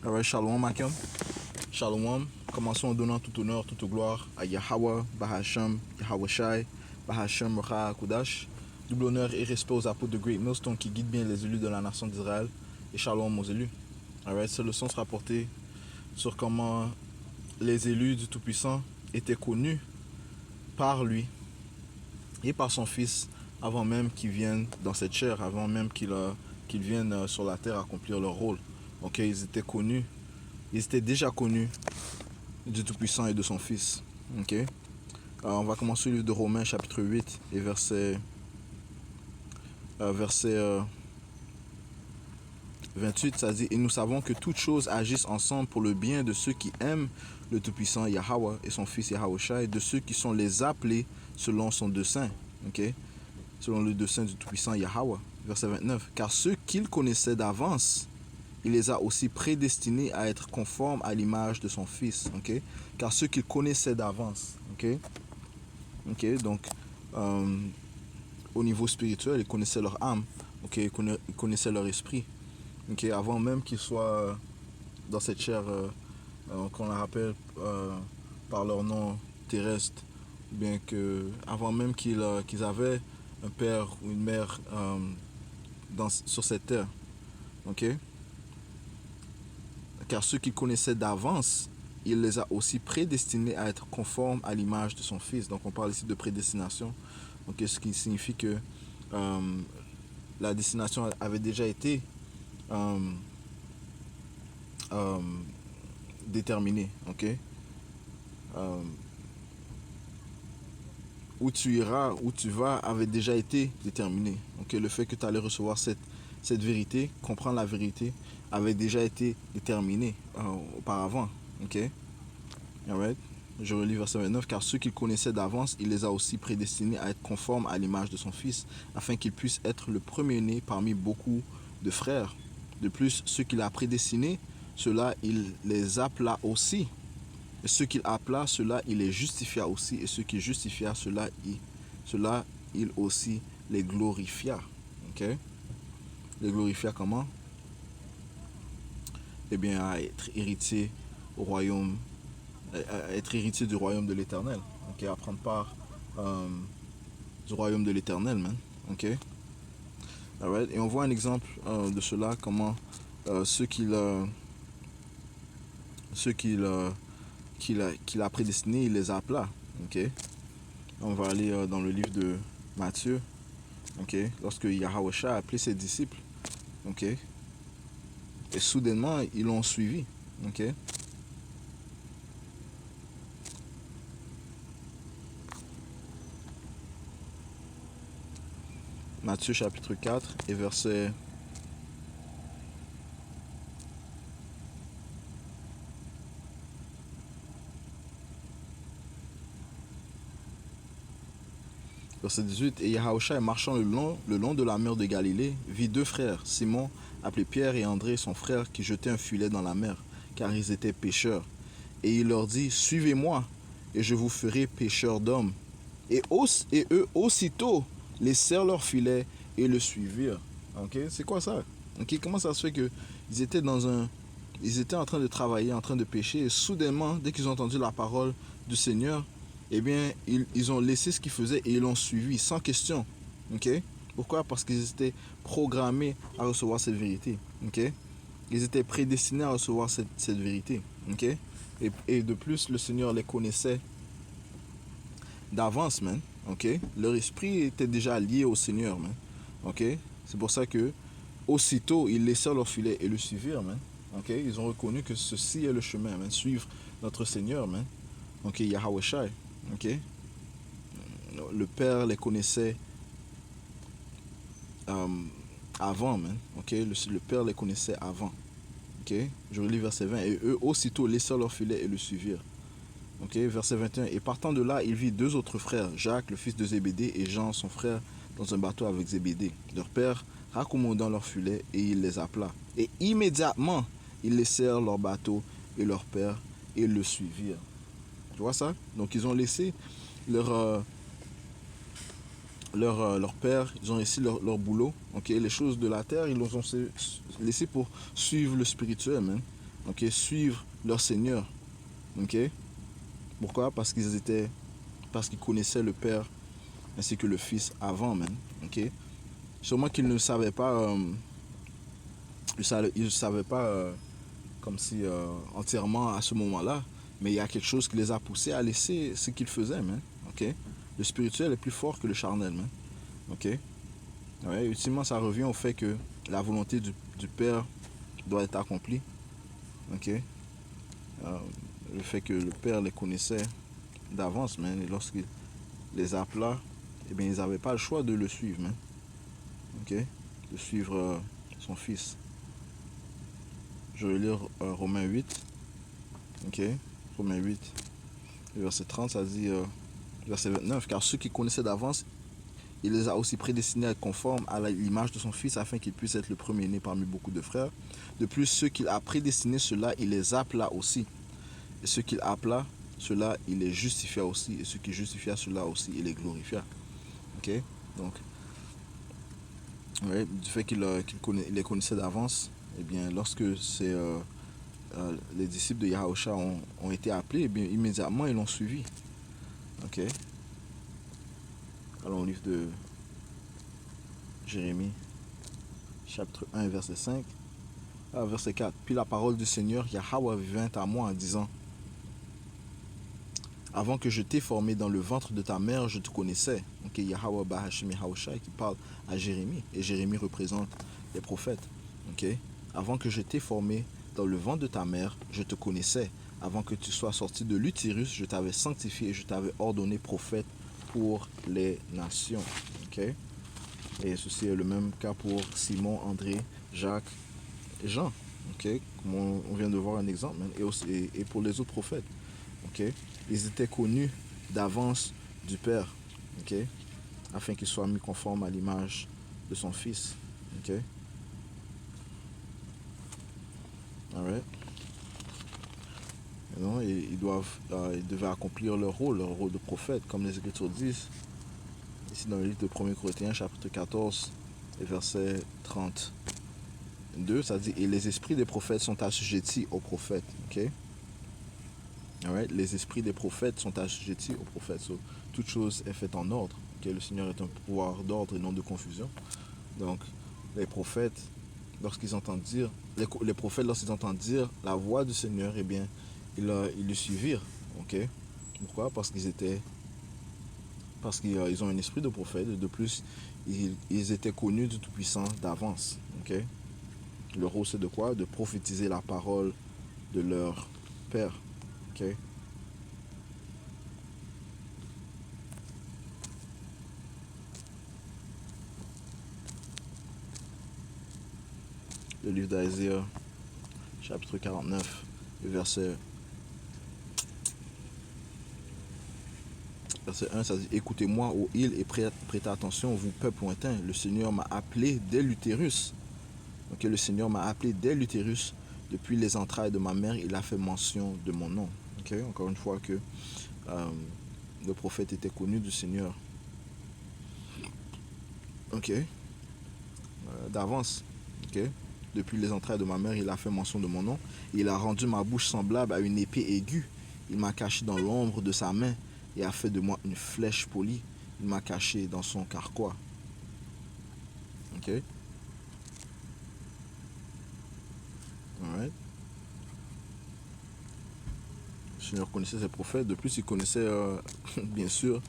Alright, shalom, Makem. Shalom. Commençons en donnant tout honneur, toute gloire à Yahweh, Bahasham, Yahweh Shai, Bahasham, Rocha, Kudash. Double honneur et respect aux apôtres de Great Millstone qui guident bien les élus de la nation d'Israël. Et shalom aux élus. Alright, cette leçon sera portée sur comment les élus du Tout-Puissant étaient connus par lui et par son Fils avant même qu'ils viennent dans cette chair, avant même qu'ils viennent sur la terre accomplir leur rôle. Donc ils étaient connus, ils étaient déjà connus du Tout-Puissant et de son Fils. Ok. Alors, on va commencer le livre de Romains chapitre 8 et verset 28, ça dit « Et nous savons que toutes choses agissent ensemble pour le bien de ceux qui aiment le Tout-Puissant Yahweh et son Fils Yahweh Shai, de ceux qui sont les appelés selon son dessein. » Ok. Selon le dessein du Tout-Puissant Yahweh. Verset 29. « Car ceux qu'il connaissait d'avance, il les a aussi prédestinés à être conformes à l'image de son Fils. » Ok. Car ceux qu'il connaissait d'avance. Ok. Ok. Donc, au niveau spirituel, ils connaissaient leur âme. Ok. Ils connaissaient leur esprit. Ok. Avant même qu'ils soient dans cette chair qu'on la rappelle par leur nom terrestre. Bien que, avant même qu'ils avaient un père ou une mère sur cette terre. Ok. Car ceux qu'il connaissait d'avance, il les a aussi prédestinés à être conformes à l'image de son Fils. Donc on parle ici de prédestination. Donc, ce qui signifie que la destination avait déjà été déterminée. Ok. Où tu iras, où tu vas, avait déjà été déterminé. Ok. Le fait que tu allais recevoir cette vérité, comprendre la vérité, avait déjà été déterminé auparavant. Ok. Alright. Je relis verset 29. Car ceux qu'il connaissait d'avance, il les a aussi prédestinés à être conformes à l'image de son Fils, afin qu'il puisse être le premier-né parmi beaucoup de frères. De plus, ceux qu'il a prédestinés, ceux-là, il les appela aussi. Et ceux qu'il appela, ceux-là, il les justifia aussi. Et ceux qu'il justifia, ceux-là, il aussi les glorifia. Ok. Les glorifia comment? Eh bien, à être héritier au royaume, à être héritier du royaume de l'Éternel. Ok. À prendre part du royaume de l'Éternel, man. Ok. Alright. Et on voit un exemple de cela, comment ceux qu'il a prédestinés, il les appela. Ok. On va aller dans le livre de Matthieu. Ok. Lorsque Yahweh Shai a appelé ses disciples. Ok. Et soudainement, ils l'ont suivi. Ok. Matthieu chapitre 4 et verset 18. Et Yahushua, marchant le long de la mer de Galilée, vit deux frères, Simon, appelé Pierre, et André, son frère, qui jetaient un filet dans la mer, car ils étaient pêcheurs. Et il leur dit, suivez-moi, et je vous ferai pêcheurs d'hommes. Et eux aussitôt laissèrent leur filet et le suivirent. Ok, c'est quoi ça? Ok, comment ça se fait que ils étaient en train de travailler, en train de pêcher, et soudainement, dès qu'ils ont entendu la parole du Seigneur, eh bien, ils ont laissé ce qu'ils faisaient et ils l'ont suivi sans question. Ok? Pourquoi? Parce qu'ils étaient programmés à recevoir cette vérité. Ok? Ils étaient prédestinés à recevoir cette vérité. Ok? Et de plus, le Seigneur les connaissait d'avance, man. Ok? Leur esprit était déjà lié au Seigneur, man. Ok? C'est pour ça que aussitôt, ils laissèrent leur filet et le suivirent, man. Ok? Ils ont reconnu que ceci est le chemin, man. Suivre notre Seigneur, man. Ok? Yahweh Shai. Ok? Le Père les connaissait avant, man. Ok? Le Père les connaissait avant. Ok? Je relis verset 20. Et eux aussitôt laissèrent leur filet et le suivirent. Ok? Verset 21. Et partant de là, il vit deux autres frères, Jacques, le fils de Zébédée, et Jean, son frère, dans un bateau avec Zébédée. Leur père raccommodant leur filet, et il les appela. Et immédiatement, ils laissèrent leur bateau et leur père et le suivirent. Tu vois ça? Donc ils ont laissé leur père, ils ont laissé leur boulot. Ok, les choses de la terre, ils les ont laissé pour suivre le spirituel, man. ok, suivre leur Seigneur. Ok? Pourquoi? Parce qu'ils connaissaient le Père ainsi que le Fils avant même. Ok? Sûrement qu'ils ne savaient pas, ils savaient pas comme si entièrement à ce moment-là, mais il y a quelque chose qui les a poussés à laisser ce qu'ils faisaient, man. Ok? Le spirituel est plus fort que le charnel, man. Ok? Ouais, ultimement, ça revient au fait que la volonté du Père doit être accomplie. Ok? Euh, le fait que le Père les connaissait d'avance, man, et lorsqu'il les appela, eh bien, ils n'avaient pas le choix de le suivre, man. Ok? De suivre son Fils. Je vais lire Romains 8. Ok? Romains 8, verset 30, ça dit, verset 29, car ceux qui connaissaient d'avance, il les a aussi prédestinés à être conformes à l'image de son Fils, afin qu'il puisse être le premier-né parmi beaucoup de frères. De plus, ceux qu'il a prédestinés, ceux-là, il les appela aussi. Et ceux qu'il appela, ceux-là, il les justifia aussi. Et ceux qui justifia, ceux-là aussi, il les glorifia. Ok? Donc, ouais, du fait qu'il les connaissait d'avance, eh bien, lorsque les disciples de Yahusha ont été appelés, eh bien, immédiatement, ils l'ont suivi. Ok? Alors, au livre de Jérémie, chapitre 1, verset 5, verset 4. Puis la parole du Seigneur Yahweh vint à moi en disant, avant que je t'ai formé dans le ventre de ta mère, je te connaissais. Ok, Yahweh Bahashim Yahushai qui parle à Jérémie. Et Jérémie représente les prophètes. Ok, avant que je t'ai formé dans le ventre de ta mère, je te connaissais. Avant que tu sois sorti de l'utérus, je t'avais sanctifié et je t'avais ordonné prophète pour les nations. Ok, et ceci est le même cas pour Simon, André, Jacques et Jean. Ok, comme on vient de voir un exemple, et pour les autres prophètes. Ok, ils étaient connus d'avance du Père, ok, afin qu'ils soient mis conformes à l'image de son Fils. Ok, alright. Non, et ils devaient accomplir leur rôle de prophète, comme les Écritures disent, ici dans le livre de 1 Corinthiens, chapitre 14, et verset 32, ça dit, et les esprits des prophètes sont assujettis aux prophètes. Ok, alright. Les esprits des prophètes sont assujettis aux prophètes. So, toute chose est faite en ordre. Okay? Le Seigneur est un pouvoir d'ordre et non de confusion. Donc, les prophètes, lorsqu'ils entendent dire, les prophètes, lorsqu'ils entendent dire la voix du Seigneur, eh bien, ils le suivirent. Okay? Pourquoi? Parce qu'ils ont un esprit de prophète. Et de plus, ils étaient connus du Tout-Puissant d'avance. Okay? Le rôle, c'est de quoi? De prophétiser la parole de leur Père. Okay? Le livre d'Isaiah, chapitre 49, verset 1, ça dit, écoutez-moi, ô îles, et prêtez attention, vous peuple lointain. Le Seigneur m'a appelé dès l'utérus. Ok, le Seigneur m'a appelé dès l'utérus. Depuis les entrailles de ma mère, il a fait mention de mon nom. Ok, encore une fois que le prophète était connu du Seigneur. Ok, d'avance. Ok, depuis les entrailles de ma mère, il a fait mention de mon nom. Il a rendu ma bouche semblable à une épée aiguë. Il m'a caché dans l'ombre de sa main et a fait de moi une flèche polie. Il m'a caché dans son carquois. Ok, alright. Le Seigneur connaissait ses prophètes. De plus, il connaissait, bien sûr,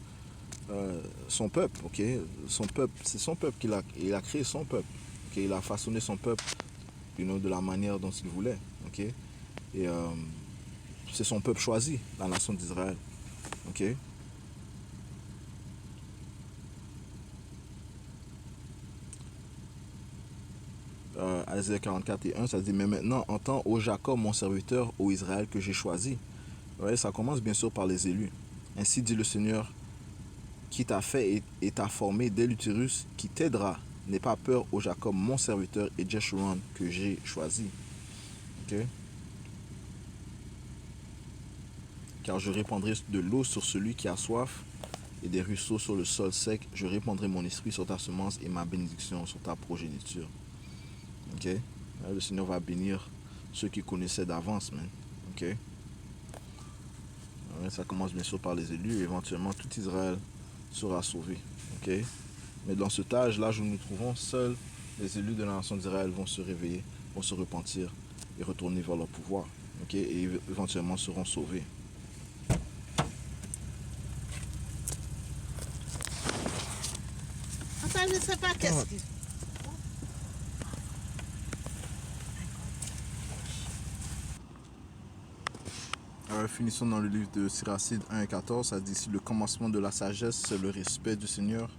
son peuple. Ok, son peuple, c'est son peuple il a créé son peuple. Ok, il a façonné son peuple, de la manière dont il voulait. Ok, et c'est son peuple choisi, la nation d'Israël. Ok, Isaiah 44 et 1, ça dit, mais maintenant, entends, ô Jacob, mon serviteur, ô Israël, que j'ai choisi. Ouais, ça commence bien sûr par les élus. Ainsi dit le Seigneur, qui t'a fait et t'a formé dès l'utérus, qui t'aidera. N'aie pas peur, ô Jacob, mon serviteur, et Jeshurun, que j'ai choisi. Ok, car je répandrai de l'eau sur celui qui a soif, et des ruisseaux sur le sol sec. Je répandrai mon esprit sur ta semence et ma bénédiction sur ta progéniture. Ok, le Seigneur va bénir ceux qui connaissaient d'avance, man. Ok? Ouais, ça commence bien sûr par les élus. Éventuellement, tout Israël sera sauvé. Ok? Mais dans cet âge, l'âge où nous nous trouvons, seuls les élus de la nation d'Israël vont se réveiller, vont se repentir et retourner vers leur pouvoir. Ok? Et éventuellement seront sauvés. Enfin, je ne sais pas qu'est-ce qui... Finissons dans le livre de Siracide 1 et 14. Ça dit ici: le commencement de la sagesse, c'est le respect du Seigneur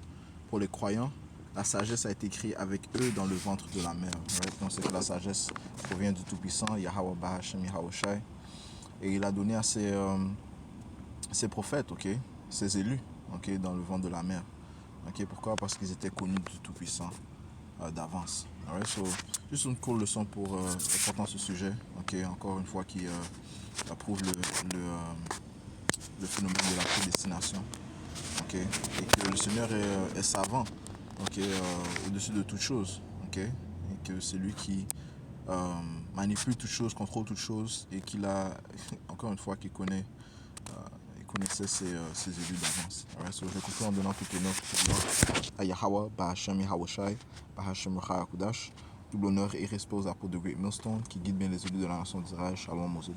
pour les croyants. La sagesse a été créée avec eux dans le ventre de la mère. Right? Donc c'est que la sagesse provient du Tout-Puissant, Yahweh Bahashem Yahweh Shai. Et il a donné à ses prophètes, ok, ses élus, ok, dans le ventre de la mère. Ok, pourquoi? Parce qu'ils étaient connus du Tout-Puissant d'avance. Alright, so, juste une courte leçon pour l'importance de ce sujet. Ok, encore une fois qui approuve le phénomène de la prédestination. Ok, et que le Seigneur est savant, ok, au-dessus de toute chose. Ok, et que c'est lui qui manipule toutes choses, contrôle toutes choses, et qu'il a, encore une fois, qu'il connaît, il connaissait ses élus d'avance. Alright, so je conclue en donnant toutes les notes à Yahweh, Bahashem Yahweh Shai, Bahashem Rachai Kudash. Double honneur et respect aux apôtres de Great Millstone qui guident bien les élus de la nation d'Israël. Shalom aux élus.